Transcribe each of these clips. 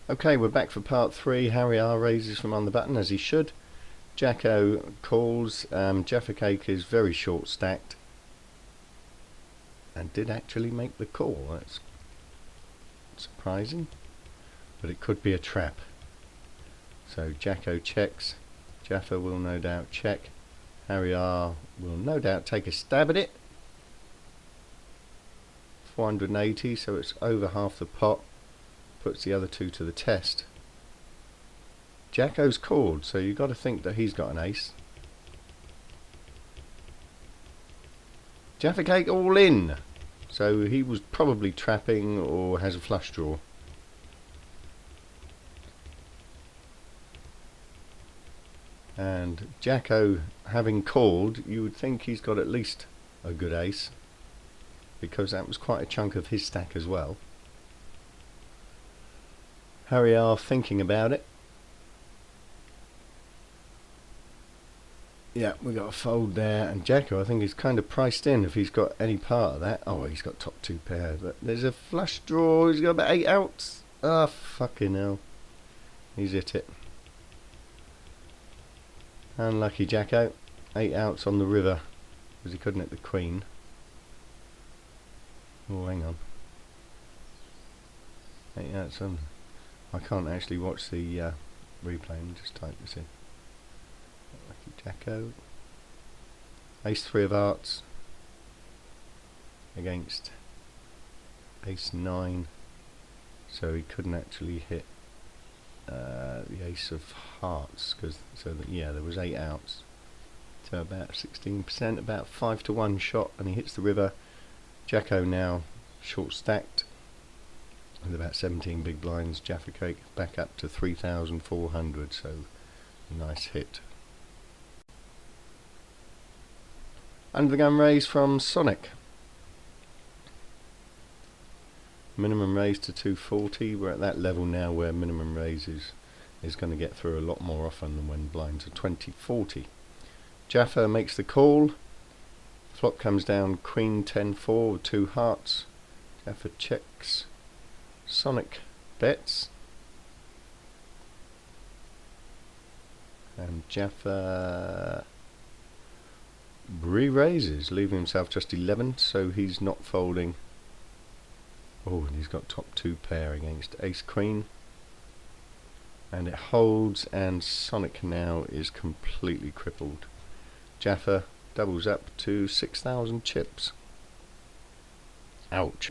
Okay, we're back for part 3. Harry R raises from on the button as he should. Jacko calls. Jaffa Cake is very short stacked and did actually make the call. That's surprising, but it could be a trap. So Jacko checks. Jaffa will no doubt check. Harry R will no doubt take a stab at it. 480, so it's over half the pot. Puts the other two to the test. Jacko's called, so you've got to think that he's got an ace. Jaffa Cake all in, so he was probably trapping or has a flush draw. And Jacko having called, you would think he's got at least a good ace, because that was quite a chunk of his stack as well. Harry R thinking about it. Yeah, we got a fold there, and Jacko I think is kind of priced in if he's got any part of that. Oh, he's got top 2 pair, but there's a flush draw. He's got about 8 outs. Ah, oh, fucking hell. He's hit it. Unlucky Jacko. 8 outs on the river because he couldn't hit the queen. Oh, hang on. 8 outs on. I can't actually watch the replay and just type this in. Lucky Jacko. Ace 3 of hearts against ace 9, so he couldn't actually hit the ace of hearts because yeah, there was 8 outs, so about 16%, about 5 to 1 shot, and he hits the river. Jacko now short stacked with about 17 big blinds. Jaffa Cake back up to 3,400, so nice hit. Under the gun raise from Sonic. Minimum raise to 240. We're at that level now where minimum raise is going to get through a lot more often than when blinds are 20-40. Jaffa makes the call. Flop comes down queen 10-4 with 2 hearts. Jaffa checks. Sonic bets. And Jaffa re-raises, leaving himself just 11, so he's not folding. Oh, and he's got top 2 pair against ace queen. And it holds, and Sonic now is completely crippled. Jaffa doubles up to 6,000 chips. Ouch.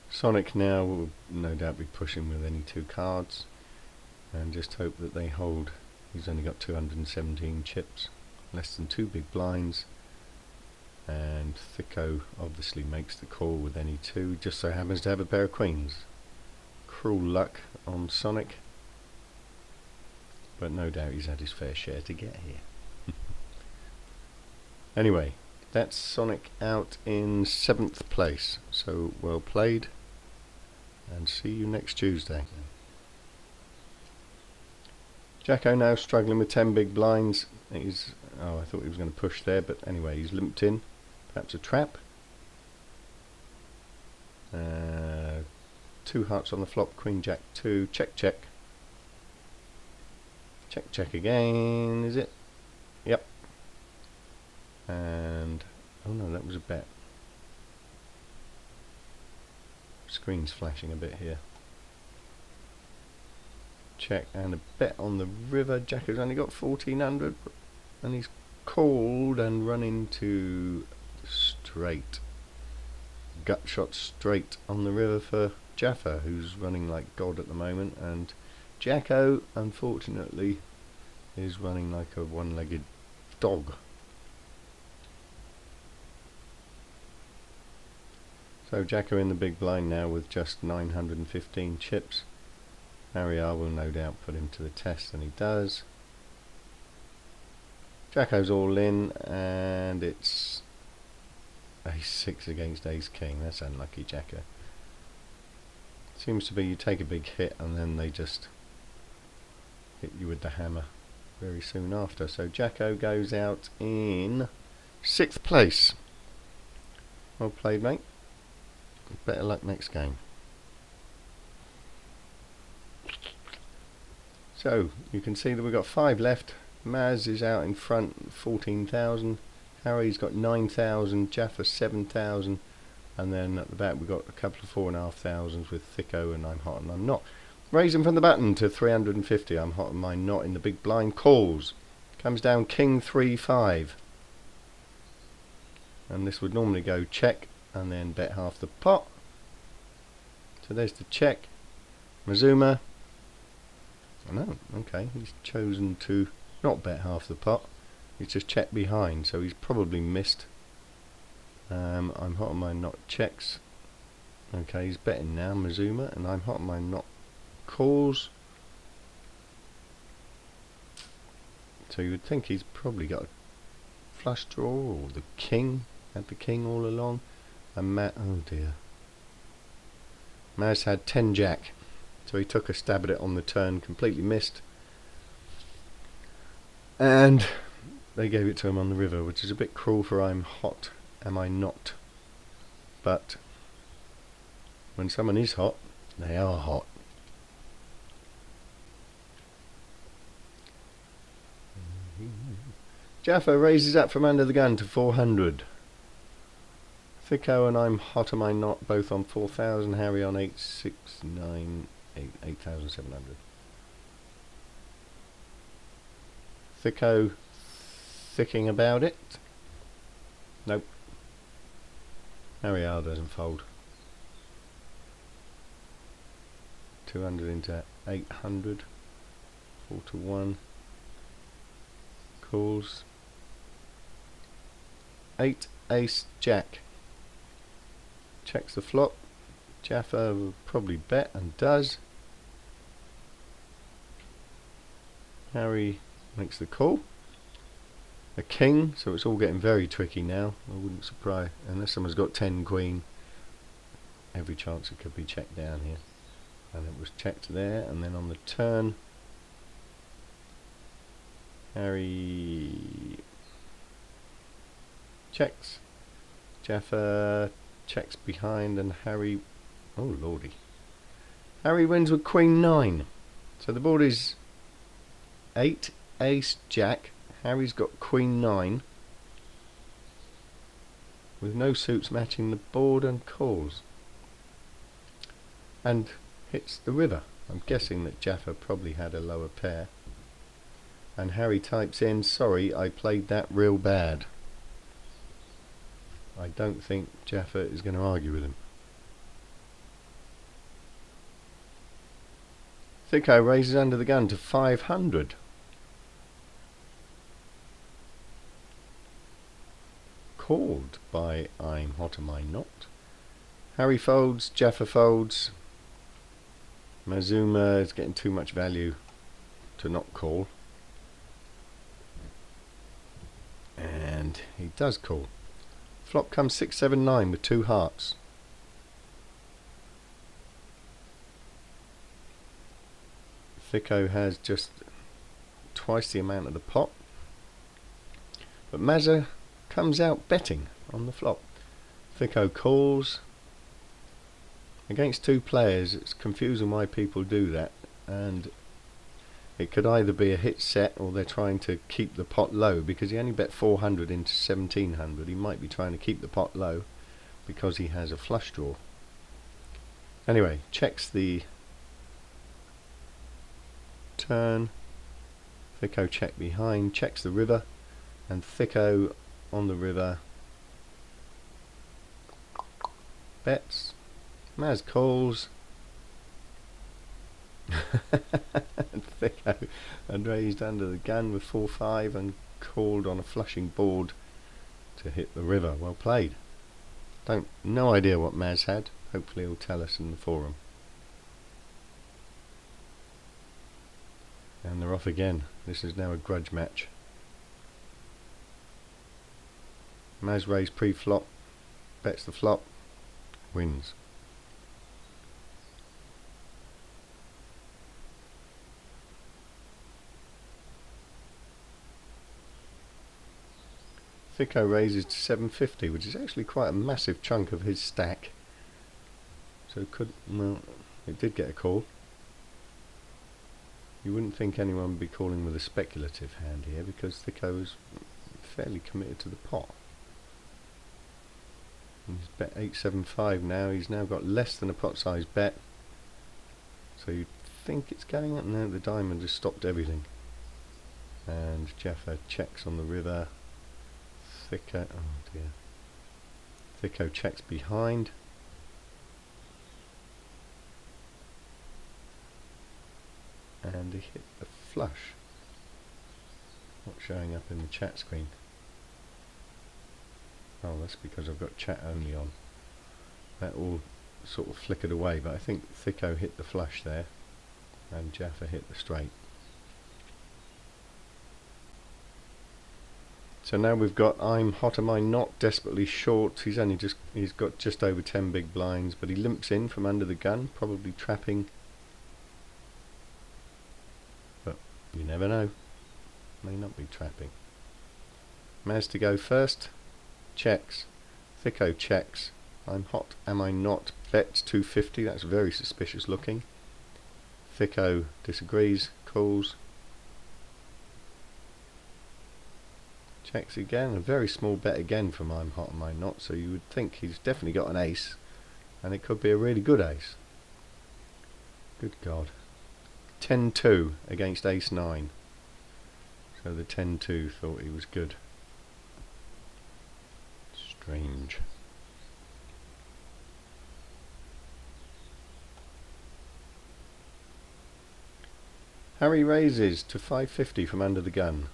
Sonic now will no doubt be pushing with any 2 cards and just hope that they hold. He's only got 217 chips, less than 2 big blinds, and Thicko obviously makes the call with any 2, just so happens to have a pair of queens. Cruel luck on Sonic, but no doubt he's had his fair share to get here. Anyway, that's Sonic out in 7th place, so well played, and see you next Tuesday. Jacko now struggling with 10 big blinds. Oh, I thought he was going to push there, but anyway, he's limped in. Perhaps a trap. 2 hearts on the flop, queen jack 2, check check. Check check again, is it? Yep. And oh no, that was a bet. Screen's flashing a bit here. Check and a bet on the river. Jacko's only got 1,400, and he's called and run into straight. Gut shot straight on the river for Jaffa, who's running like God at the moment, and Jacko unfortunately is running like a one-legged dog. So Jacko in the big blind now with just 915 chips. Harry R will no doubt put him to the test, and he does. Jacko's all in, and it's ace 6 against ace king. That's unlucky, Jacko. Seems to be you take a big hit and then they just hit you with the hammer very soon after. So Jacko goes out in 6th place. Well played, mate. Better luck next game. So you can see that we've got 5 left. Maz is out in front, 14,000. Harry's got 9,000. Jaffa 7,000. And then at the back we've got a couple of 4,500s with Thicko and I'm hot and I'm not. Raising from the button to 350. I'm hot and I'm not in the big blind. Calls. Comes down King 3-5. And this would normally go check and then bet half the pot. So there's the check. Mazuma. Oh no, okay, he's chosen to not bet half the pot. He's just checked behind, so he's probably missed. I'm hot on my not checks. Okay, he's betting now, Mazuma, and I'm hot on my not calls. So you would think he's probably got a flush draw or the king. Had the king all along. And Matt, oh dear. Maz had 10 jack. So he took a stab at it on the turn, completely missed. And they gave it to him on the river, which is a bit cruel for I'm hot, am I not? But when someone is hot, they are hot. Jaffa raises up from under the gun to 400. Thicko and I'm hot, am I not? Both on 4,000. Harry on 8,698. 8,700. Thicko thicking about it. Nope. Harry R doesn't fold. 200 into 800. 4-1. Calls. 8 ace jack. Checks the flop. Jaffa will probably bet and does. Harry makes the call. A king, so it's all getting very tricky now. I wouldn't surprise, unless someone's got 10 queen. Every chance it could be checked down here. And it was checked there, and then on the turn, Harry checks. Jaffa checks behind, and Harry, oh lordy. Harry wins with Queen 9. So the board is 8 ace jack. Harry's got Queen 9 with no suits matching the board and calls. And hits the river. I'm guessing that Jaffa probably had a lower pair. And Harry types in, sorry, I played that real bad. I don't think Jaffa is going to argue with him. Thicko raises under the gun to 500. Called by I'm hot, am I not? Harry folds, Jaffa folds. Mazuma is getting too much value to not call. And he does call. Flop comes 6-7-9 with 2 hearts. Thicko has just twice the amount of the pot. But Mazza comes out betting on the flop. Thicko calls. Against 2 players, it's confusing why people do that. And it could either be a hit set or they're trying to keep the pot low, because he only bet 400 into 1700. He might be trying to keep the pot low because he has a flush draw. Anyway, checks the turn. Thicko check behind, checks the river, and Thicko on the river bets. Maz calls. Thicko and raised under the gun with 4-5 and called on a flushing board to hit the river. Well played. No idea what Maz had. Hopefully he'll tell us in the forum. And they're off again. This is now a grudge match. Maz raised pre-flop, bets the flop, wins. Thicko raises to 750, which is actually quite a massive chunk of his stack. So it did get a call. You wouldn't think anyone would be calling with a speculative hand here, because Thicko is fairly committed to the pot. He's bet 875 now. He's now got less than a pot size bet. So you'd think it's going up. No, the diamond just stopped everything. And Jaffa checks on the river. Thicko, oh dear. Thicko checks behind. And he hit the flush. Not showing up in the chat screen. Oh, that's because I've got chat only on. That all sort of flickered away, but I think Thicko hit the flush there and Jaffa hit the straight. So now we've got I'm hot, am I not, desperately short. He's got just over 10 big blinds, but he limps in from under the gun, probably trapping. But you never know. May not be trapping. Maz to go first. Checks. Thicko checks. I'm hot, am I not? Bets 250. That's very suspicious looking. Thicko disagrees. Calls. Checks again. A very small bet again from I'm hot, am I not? So you would think he's definitely got an ace, and it could be a really good ace. Good God. 10-2 against ace 9. So the 10-2 thought he was good. Strange. Harry raises to 550 from under the gun.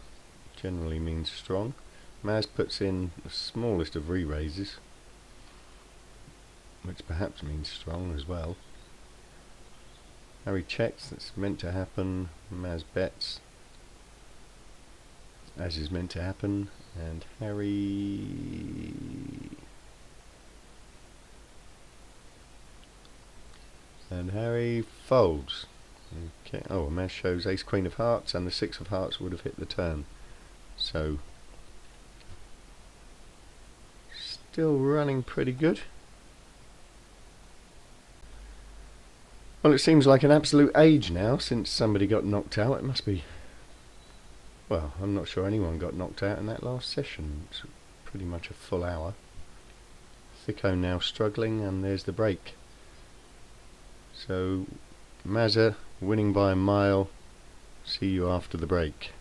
Generally means strong. Maz puts in the smallest of re-raises, which perhaps means strong as well. Harry checks, that's meant to happen. Maz bets, as is meant to happen, and Harry folds. Okay. Oh, Maz shows ace queen of hearts, and the 6 of hearts would have hit the turn. So still running pretty good. Well, it seems like an absolute age now since somebody got knocked out. It must be, well, I'm not sure anyone got knocked out in that last session. It's pretty much a full hour. Thicko now struggling, and there's the break. So Mazza winning by a mile. See you after the break.